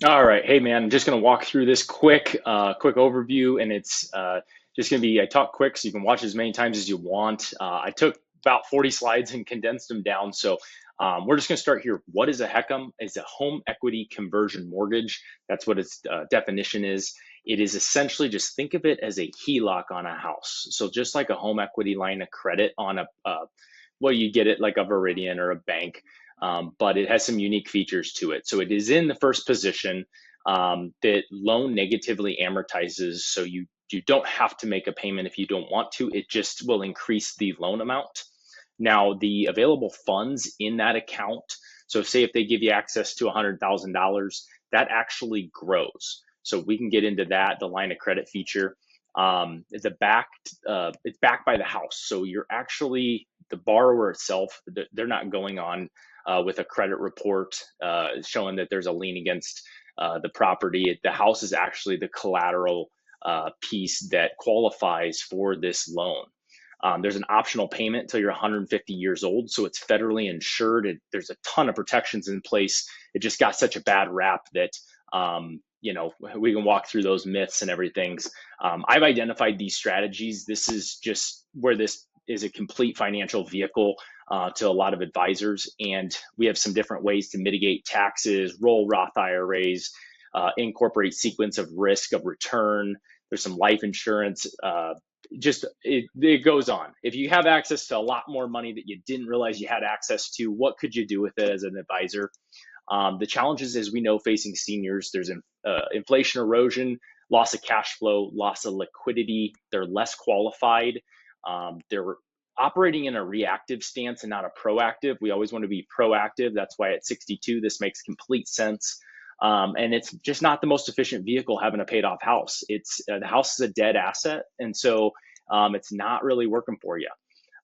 All right, hey man, I'm just gonna walk through this quick overview, and it's just gonna be I talk quick, so you can watch as many times as you want. I took about 40 slides and condensed them down, so we're just gonna start here. What is a HECM? It's a home equity conversion mortgage. That's what its definition is. It is essentially just think of it as a HELOC on a house. So just like a home equity line of credit on well, you get it like a Veridian or a bank, but it has some unique features to it. So it is in the first position that loan negatively amortizes. So you don't have to make a payment if you don't want to. It just will increase the loan amount. Now, the available funds in that account, so say if they give you access to $100,000, that actually grows. So we can get into that, the line of credit feature. It's backed by the house. So you're actually, the borrower itself, they're not going on with a credit report showing that there's a lien against the property. The house is actually the collateral piece that qualifies for this loan. There's an optional payment until you're 150 years old, so it's federally insured. There's a ton of protections in place. It just got such a bad rap that we can walk through those myths and everything. I've identified these strategies. This is just where this is a complete financial vehicle to a lot of advisors, and we have some different ways to mitigate taxes, roll Roth IRAs, incorporate sequence of risk of return. There's some life insurance. It goes on. If you have access to a lot more money that you didn't realize you had access to, what could you do with it as an advisor? The challenges, as we know, facing seniors, there's inflation erosion, loss of cash flow, loss of liquidity. They're less qualified. They're operating in a reactive stance and not a proactive. We always want to be proactive. That's why at 62, this makes complete sense. And it's just not the most efficient vehicle having a paid off house. The house is a dead asset, and so it's not really working for you.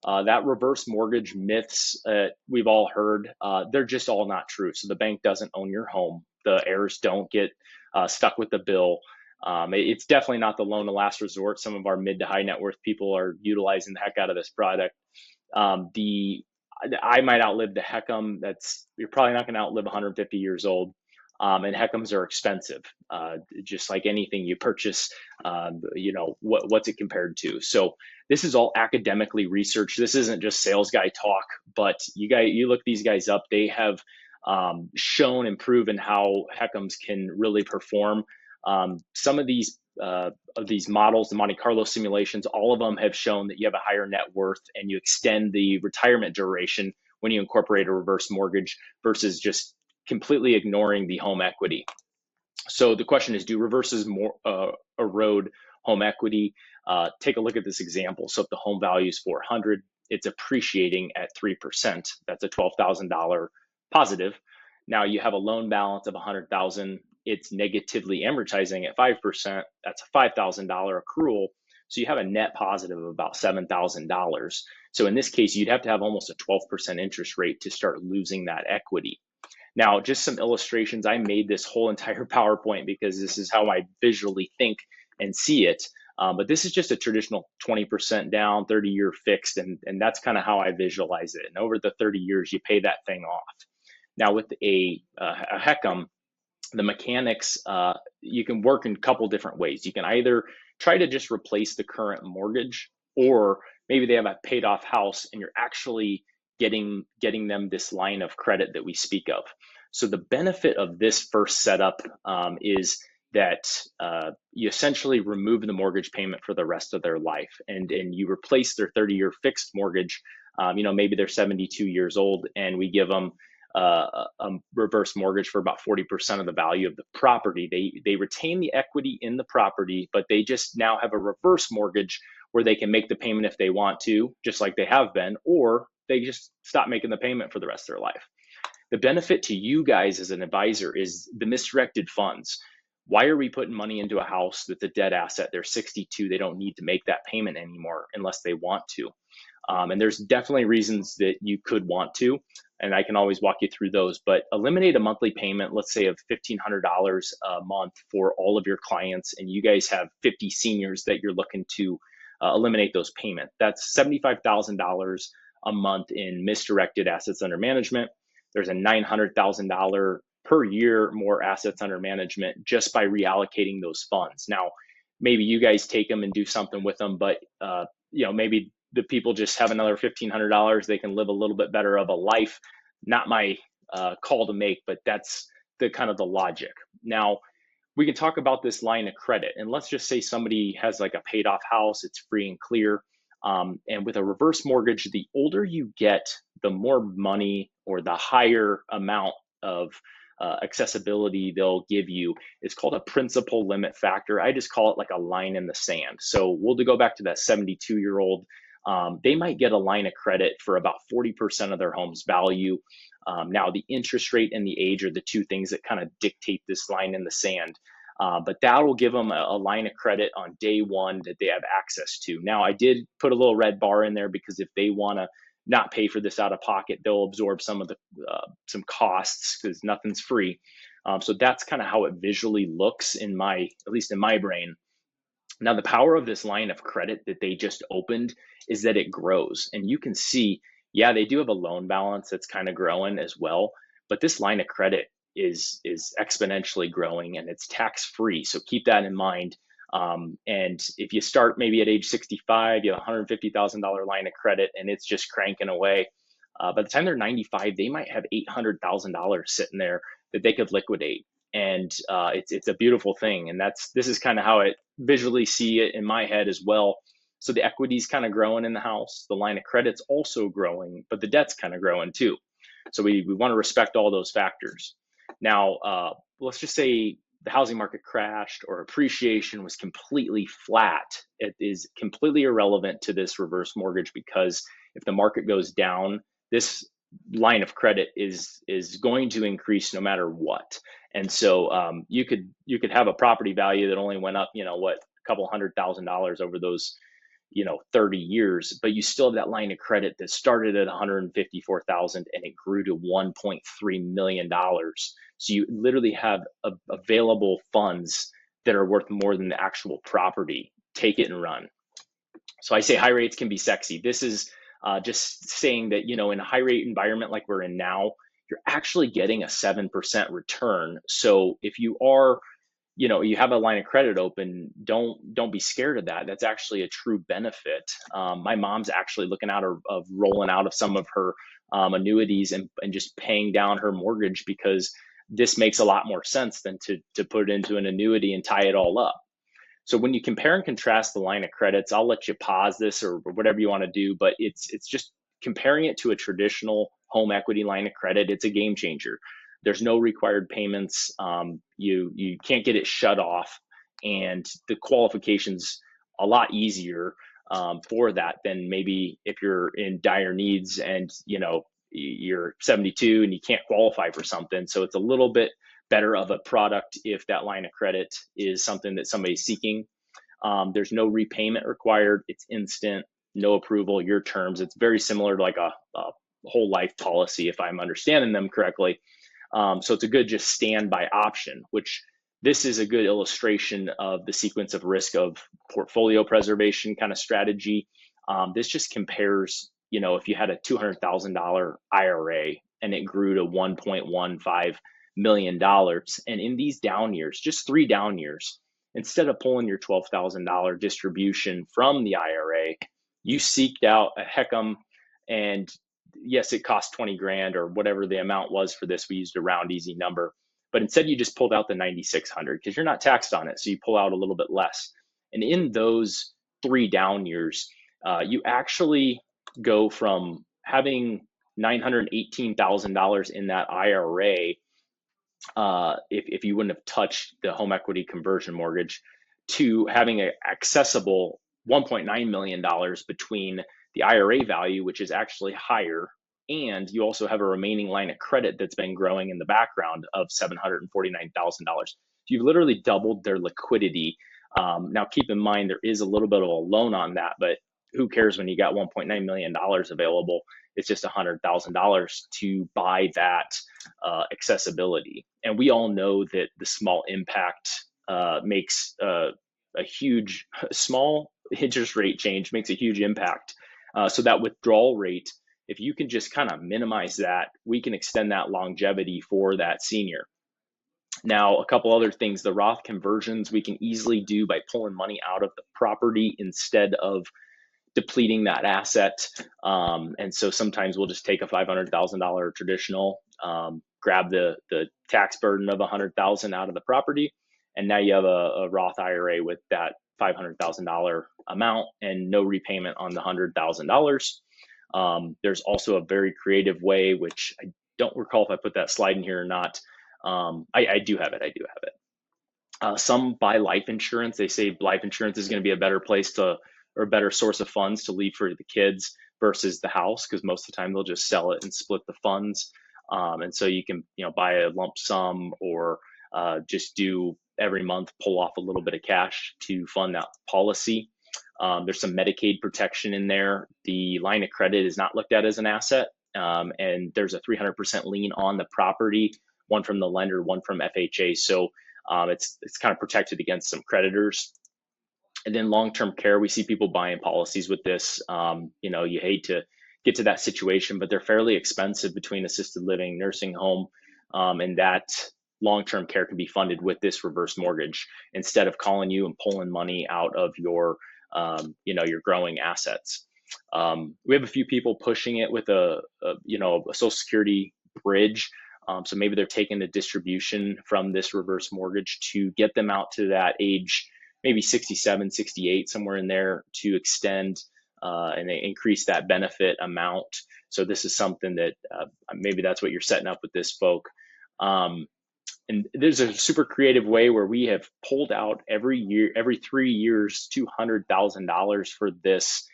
That reverse mortgage myths we've all heard, they're just all not true. So the bank doesn't own your home. The heirs don't get stuck with the bill. It's definitely not the loan of last resort. Some of our mid to high net worth people are utilizing the heck out of this product. The I might outlive the HECM. You're probably not going to outlive 150 years old. And HECMs are expensive, just like anything you purchase. What's it compared to? So this is all academically researched. This isn't just sales guy talk, but you look these guys up. They have shown and proven how HECMs can really perform. Some of these models, the Monte Carlo simulations, all of them have shown that you have a higher net worth and you extend the retirement duration when you incorporate a reverse mortgage versus just completely ignoring the home equity. So the question is, do reverses erode home equity? Take a look at this example. So if the home value is 400, it's appreciating at 3%. That's a $12,000 positive. Now you have a loan balance of 100,000. It's negatively amortizing at 5%. That's a $5,000 accrual. So you have a net positive of about $7,000. So in this case, you'd have to have almost a 12% interest rate to start losing that equity. Now, just some illustrations. I made this whole entire PowerPoint because this is how I visually think and see it. But this is just a traditional 20% down, 30-year fixed, and that's kind of how I visualize it. And over the 30 years, you pay that thing off. Now, with a HECM, the mechanics, you can work in a couple different ways. You can either try to just replace the current mortgage, or maybe they have a paid off house and you're actually getting them this line of credit that we speak of. So the benefit of this first setup is that you essentially remove the mortgage payment for the rest of their life, and you replace their 30-year fixed mortgage. Maybe they're 72 years old, and we give them a reverse mortgage for about 40% of the value of the property. They retain the equity in the property, but they just now have a reverse mortgage where they can make the payment if they want to, just like they have been, or they just stop making the payment for the rest of their life. The benefit to you guys as an advisor is the misdirected funds. Why are we putting money into a house that's a dead asset? They're 62. They don't need to make that payment anymore unless they want to. And there's definitely reasons that you could want to, and I can always walk you through those. But eliminate a monthly payment, let's say of $1,500 a month for all of your clients, and you guys have 50 seniors that you're looking to eliminate those payments. That's $75,000 a month in misdirected assets under management. There's a $900,000 per year more assets under management just by reallocating those funds. Now, maybe you guys take them and do something with them, but maybe the people just have another $1,500. They can live a little bit better of a life. Not my call to make, but that's the kind of the logic. Now, we can talk about this line of credit, and let's just say somebody has like a paid off house, it's free and clear. And with a reverse mortgage, the older you get, the more money or the higher amount of accessibility they'll give you. It's called a principal limit factor. I just call it like a line in the sand. So we'll go back to that 72-year-old. They might get a line of credit for about 40% of their home's value. Now, the interest rate and the age are the two things that kind of dictate this line in the sand. But that will give them a line of credit on day one that they have access to. Now, I did put a little red bar in there because if they want to not pay for this out of pocket, they'll absorb some of the some costs because nothing's free. So that's kind of how it visually looks at least in my brain. Now, the power of this line of credit that they just opened is that it grows. And you can see, yeah, they do have a loan balance that's kind of growing as well, but this line of credit is exponentially growing and it's tax free. So keep that in mind. And if you start maybe at age 65, you have a $150,000 line of credit and it's just cranking away. By the time they're 95, they might have $800,000 sitting there that they could liquidate. And it's a beautiful thing. And this is kind of how I visually see it in my head as well. So the equity's kind of growing in the house, the line of credit's also growing, but the debt's kind of growing too. So we want to respect all those factors. Now, let's just say the housing market crashed or appreciation was completely flat. It is completely irrelevant to this reverse mortgage because if the market goes down, this line of credit is going to increase no matter what. And so you could have a property value that only went up, a couple $100,000 over those 30 years, but you still have that line of credit that started at 154,000 and it grew to 1.3 million dollars. So you literally have available funds that are worth more than the actual property. Take it and run. So I say high rates can be sexy. This is just saying that, in a high rate environment like we're in now, you're actually getting a 7% return. So if you are, you have a line of credit open, don't be scared of that. That's actually a true benefit. My mom's actually looking out of rolling out of some of her annuities and just paying down her mortgage because this makes a lot more sense than to put it into an annuity and tie it all up. So when you compare and contrast the line of credits, I'll let you pause this or whatever you want to do, but it's just comparing it to a traditional home equity line of credit. It's a game changer. There's no required payments. You can't get it shut off, and the qualification's a lot easier for that than maybe if you're in dire needs and you're 72 and you can't qualify for something. So it's a little bit better of a product if that line of credit is something that somebody's seeking. There's no repayment required. It's instant, no approval, your terms. It's very similar to like a whole life policy, if I'm understanding them correctly. So it's a good just standby option, which this is a good illustration of the sequence of risk of portfolio preservation kind of strategy. This just compares, if you had a $200,000 IRA and it grew to $1.15 million. And in these down years, just 3 down years, instead of pulling your $12,000 distribution from the IRA, you seeked out a HECM, and yes, it cost 20 grand or whatever the amount was for this. We used a round easy number, but instead you just pulled out the 9,600 because you're not taxed on it. So you pull out a little bit less. And in those 3 down years, you actually go from having $918,000 in that IRA, if you wouldn't have touched the home equity conversion mortgage, to having an accessible $1.9 million between the IRA value, which is actually higher, and you also have a remaining line of credit that's been growing in the background of $749,000. You've literally doubled their liquidity. Now, keep in mind, there is a little bit of a loan on that, but who cares when you got $1.9 million available? It's just $100,000 to buy that accessibility. And we all know that the small impact makes a huge, small interest rate change makes a huge impact. So that withdrawal rate, if you can just kind of minimize that, we can extend that longevity for that senior. Now, a couple other things, the Roth conversions we can easily do by pulling money out of the property instead of depleting that asset. And so sometimes we'll just take a $500,000 traditional, grab the tax burden of $100,000 out of the property, and now you have a Roth IRA with that $500,000 amount and no repayment on the $100,000. There's also a very creative way, which I don't recall if I put that slide in here or not. I do have it. I do have it. Some buy life insurance. They say life insurance is going to be a better place to, or a better source of funds to leave for the kids versus the house, because most of the time they'll just sell it and split the funds. And so you can, buy a lump sum, or just do every month, pull off a little bit of cash to fund that policy. There's some Medicaid protection in there. The line of credit is not looked at as an asset, and there's a 300% lien on the property, one from the lender, one from FHA. So it's kind of protected against some creditors. And then long-term care, we see people buying policies with this. You hate to get to that situation, but they're fairly expensive between assisted living, nursing home, and that long-term care can be funded with this reverse mortgage instead of calling you and pulling money out of your growing assets. We have a few people pushing it with a Social Security bridge. So maybe they're taking the distribution from this reverse mortgage to get them out to that age, maybe 67, 68, somewhere in there, to extend and they increase that benefit amount. So this is something that maybe that's what you're setting up with this, folk. And there's a super creative way where we have pulled out every year, every 3 years, $200,000 for this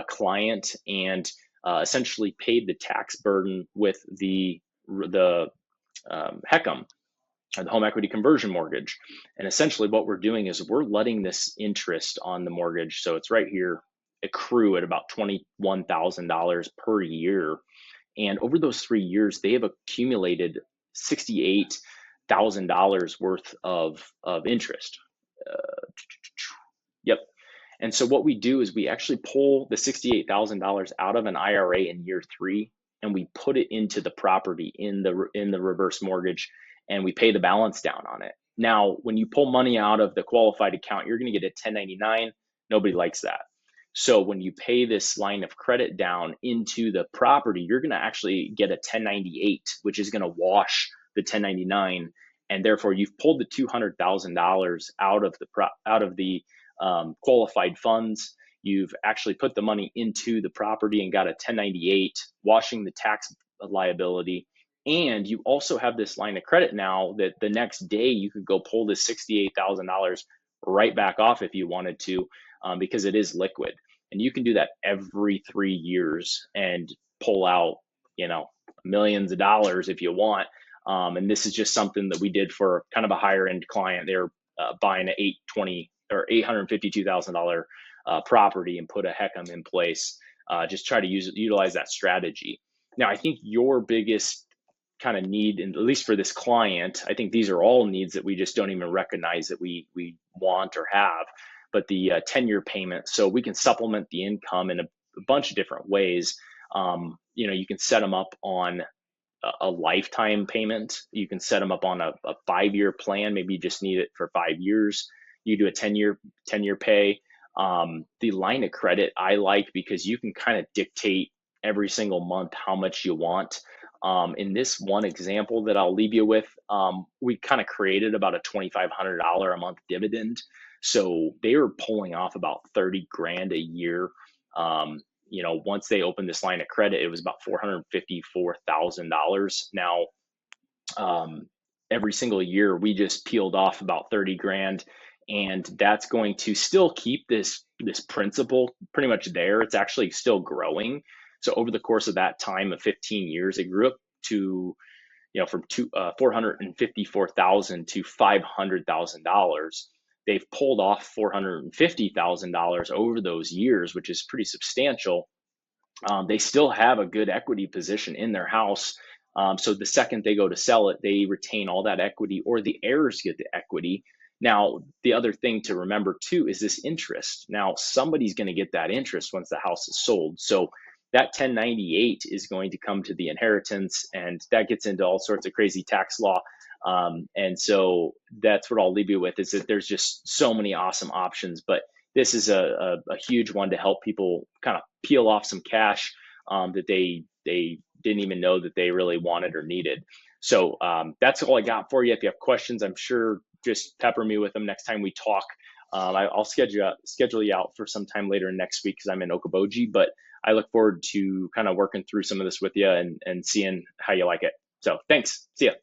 client, and essentially paid the tax burden with the HECM, or the home equity conversion mortgage. And essentially what we're doing is we're letting this interest on the mortgage, so it's right here, accrue at about $21,000 per year. And over those 3 years, they have accumulated $68,000 worth of interest. Yep. And so what we do is we actually pull the $68,000 out of an IRA in year 3, and we put it into the property in the reverse mortgage, and we pay the balance down on it. Now, when you pull money out of the qualified account, you're going to get a 1099. Nobody likes that. So when you pay this line of credit down into the property, you're going to actually get a 1098, which is going to wash the 1099, and therefore you've pulled the $200,000 out of the qualified funds. You've actually put the money into the property and got a 1098, washing the tax liability. And you also have this line of credit now that the next day you could go pull this $68,000 right back off if you wanted to, because it is liquid. And you can do that every 3 years and pull out, millions of dollars if you want. And this is just something that we did for kind of a higher end client. They're buying an $852,000 property and put a HECM in place. Just try to utilize that strategy. Now, I think your biggest kind of need, and at least for this client, I think these are all needs that we just don't even recognize that we want or have, but the 10-year payment. So we can supplement the income in a bunch of different ways. You can set them up on a lifetime payment. You can set them up on a 5-year plan. Maybe you just need it for 5 years. You do a 10-year pay. The line of credit I like because you can kind of dictate every single month how much you want. In this one example that I'll leave you with, we kind of created about a $2,500 a month dividend. So they were pulling off about 30 grand a year. Once they opened this line of credit, it was about $454,000. Now, every single year we just peeled off about 30 grand, and that's going to still keep this principal pretty much there. It's actually still growing. So over the course of that time of 15 years, it grew up to, from $454,000 to $500,000. They've pulled off $450,000 over those years, which is pretty substantial. They still have a good equity position in their house. So the second they go to sell it, they retain all that equity, or the heirs get the equity. Now, the other thing to remember too is this interest. Now, somebody's going to get that interest once the house is sold. So that 1098 is going to come to the inheritance, and that gets into all sorts of crazy tax law. And so that's what I'll leave you with, is that there's just so many awesome options, but this is a huge one to help people kind of peel off some cash that they didn't even know that they really wanted or needed. So that's all I got for you. If you have questions, I'm sure just pepper me with them next time we talk. I'll schedule you out for some time later next week because I'm in Okoboji, but I look forward to kind of working through some of this with you and seeing how you like it. So thanks. See ya.